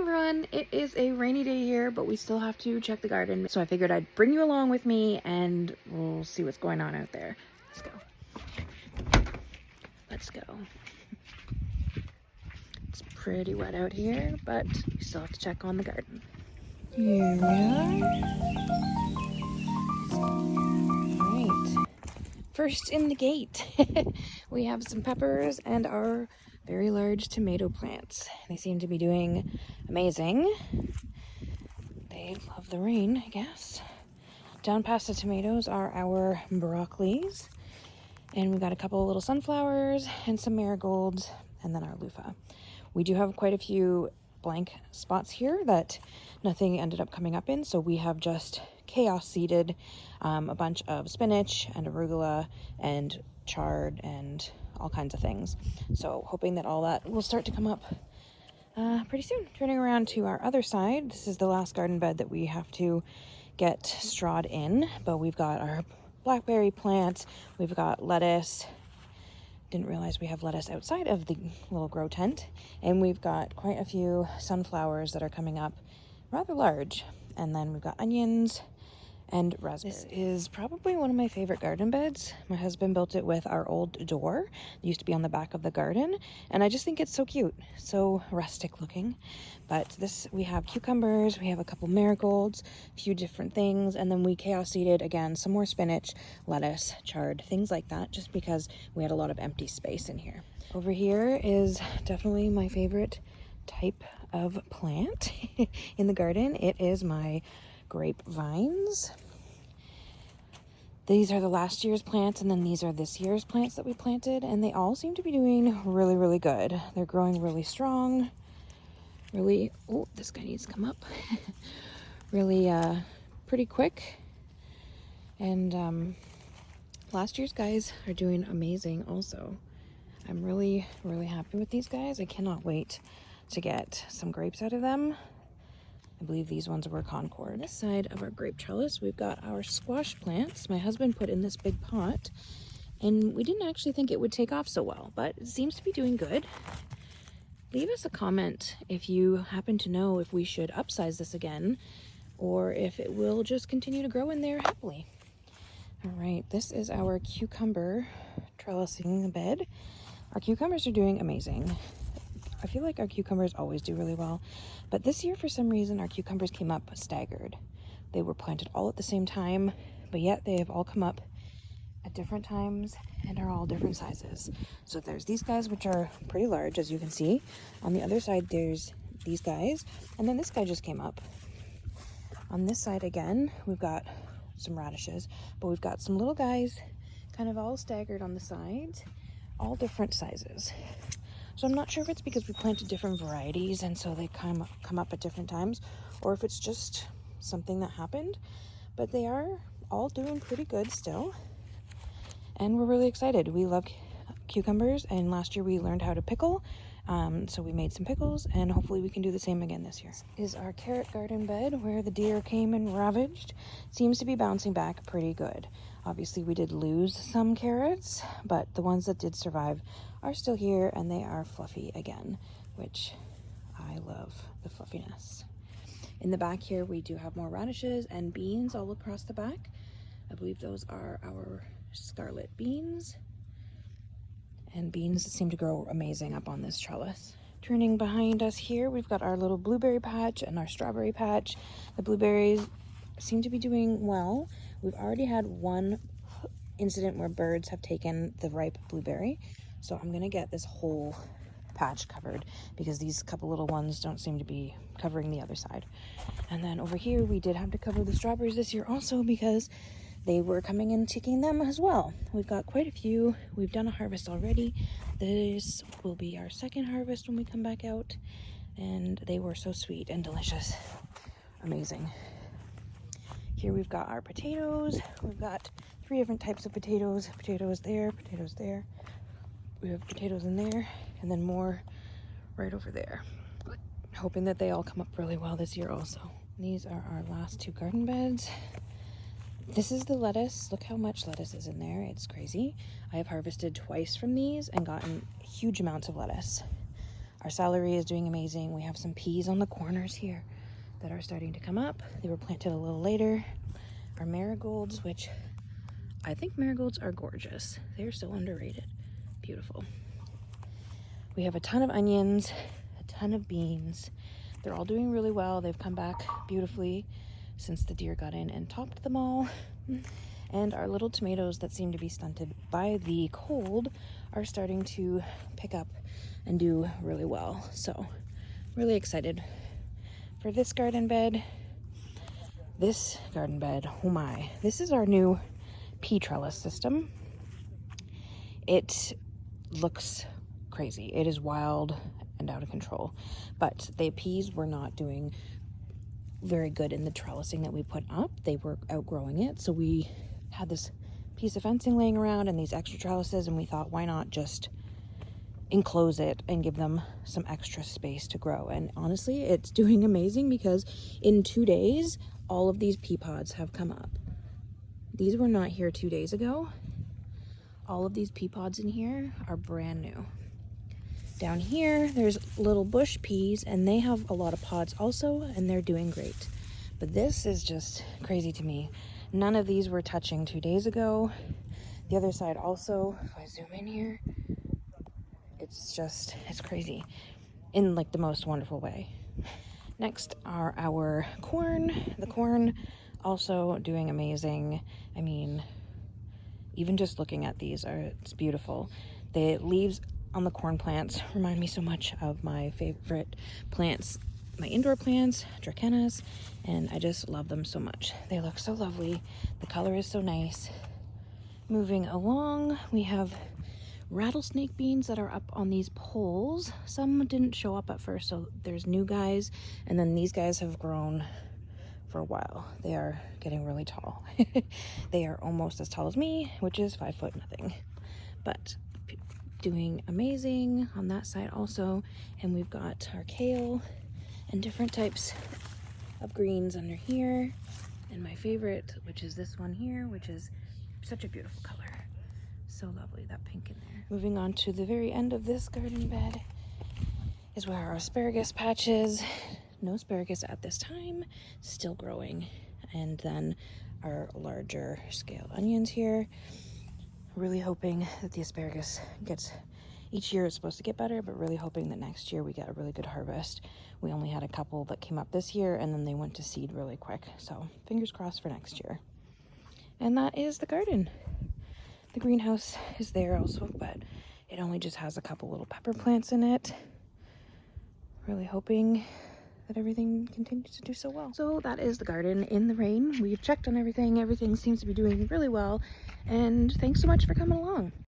everyone, it is a rainy day here, but we still have to check the garden. So I figured I'd bring you along with me and we'll see what's going on out there. Let's go. Let's go. It's pretty wet out here, but we still have to check on the garden. Here we are. Right. First in the gate, we have some peppers and our very large tomato plants. They seem to be doing amazing. They love the rain, I guess. Down past the tomatoes are our broccolis. And we've got a couple of little sunflowers and some marigolds and then our loofah. We do have quite a few blank spots here that nothing ended up coming up in. So we have just chaos seeded a bunch of spinach and arugula and chard and all kinds of things. So hoping that all that will start to come up pretty soon. Turning around to our other side, this is the last garden bed that we have to get strawed in, but we've got our blackberry plant, we've got lettuce. Didn't realize we have lettuce outside of the little grow tent, and we've got quite a few sunflowers that are coming up rather large, and then we've got onions and raspberries. This is probably one of my favorite garden beds. My husband built it with our old door. It used to be on the back of the garden, and I just think it's so cute, so rustic looking. But this, we have cucumbers, we have a couple marigolds, a few different things, and then we chaos seeded again some more spinach, lettuce, chard, things like that, just because we had a lot of empty space in here. Over here is definitely my favorite type of plant in the garden. It is my grapevines. These are the last year's plants, and then these are this year's plants that we planted, and they all seem to be doing really, really good. They're growing really strong, really, oh, this guy needs to come up, really pretty quick. And last year's guys are doing amazing also. I'm really, really happy with these guys. I cannot wait to get some grapes out of them. I believe these ones were Concord. On this side of our grape trellis, we've got our squash plants. My husband put in this big pot, and we didn't actually think it would take off so well, but it seems to be doing good. Leave us a comment if you happen to know if we should upsize this again, or if it will just continue to grow in there happily. All right, this is our cucumber trellising bed. Our cucumbers are doing amazing. I feel like our cucumbers always do really well, but this year for some reason our cucumbers came up staggered. They were planted all at the same time, but yet they have all come up at different times and are all different sizes. So there's these guys, which are pretty large, as you can see. On the other side there's these guys, and then this guy just came up. On this side again, we've got some radishes, but we've got some little guys kind of all staggered on the sides, all different sizes. So I'm not sure if it's because we planted different varieties and so they come up at different times, or if it's just something that happened, but they are all doing pretty good still. And we're really excited. We love cucumbers, and last year we learned how to pickle, so we made some pickles, and hopefully we can do the same again this year. This is our carrot garden bed where the deer came and ravaged. Seems to be bouncing back pretty good. Obviously we did lose some carrots, but the ones that did survive are still here, and they are fluffy again, which I love the fluffiness. In the back here we do have more radishes and beans all across the back. I believe those are our scarlet beans, and beans seem to grow amazing up on this trellis. Turning behind us here, we've got our little blueberry patch and our strawberry patch. The blueberries seem to be doing well. We've already had one incident where birds have taken the ripe blueberry, so I'm gonna get this whole patch covered because these couple little ones don't seem to be covering the other side. And then over here we did have to cover the strawberries this year also because they were coming and taking them as well. We've got quite a few. We've done a harvest already. This will be our second harvest when we come back out, and they were so sweet and delicious. Amazing. Here we've got our potatoes. We've got 3 different types of potatoes. Potatoes there, potatoes there. We have potatoes in there, and then more right over there. Hoping that they all come up really well this year also. These are our last 2 garden beds. This is the lettuce. Look how much lettuce is in there. It's crazy. I have harvested twice from these and gotten huge amounts of lettuce. Our celery is doing amazing. We have some peas on the corners here that are starting to come up. They were planted a little later. Our marigolds, which I think marigolds are gorgeous. They're so underrated. Beautiful. We have a ton of onions, a ton of beans. They're all doing really well. They've come back beautifully since the deer got in and topped them all. And our little tomatoes that seem to be stunted by the cold are starting to pick up and do really well. So really excited for this garden bed. This garden bed, oh my, this is our new pea trellis system. It looks crazy. It is wild and out of control, but the peas were not doing very good in the trellising that we put up. They were outgrowing it, so we had this piece of fencing laying around and these extra trellises, and we thought, why not just enclose it and give them some extra space to grow? And honestly, it's doing amazing, because in 2 days all of these pea pods have come up. These were not here 2 days ago. All of these pea pods in here are brand new. Down here there's little bush peas, and they have a lot of pods also, and they're doing great. But this is just crazy to me. None of these were touching 2 days ago. The other side also, if I zoom in here, it's crazy in like the most wonderful way. Next are our corn. The corn also doing amazing. I mean, even just looking at these, it's beautiful. The leaves on the corn plants remind me so much of my favorite plants, my indoor plants, Dracaenas, and I just love them so much. They look so lovely. The color is so nice. Moving along, we have rattlesnake beans that are up on these poles. Some didn't show up at first, so there's new guys, and then these guys have grown for a while. They are getting really tall. They are almost as tall as me, which is 5 foot nothing, but doing amazing on that side also. And we've got our kale and different types of greens under here, and my favorite, which is this one here, which is such a beautiful color. So lovely, that pink in there. Moving on to the very end of this garden bed is where our asparagus patch is. No asparagus at this time, still growing. And then our larger scale onions here. Really hoping that the asparagus gets, each year it's supposed to get better, but really hoping that next year we get a really good harvest. We only had a couple that came up this year, and then they went to seed really quick. So fingers crossed for next year. And that is the garden. The greenhouse is there also, but it only just has a couple little pepper plants in it. Really hoping that everything continues to do so well. So that is the garden in the rain. We've checked on everything. Everything seems to be doing really well. And thanks so much for coming along.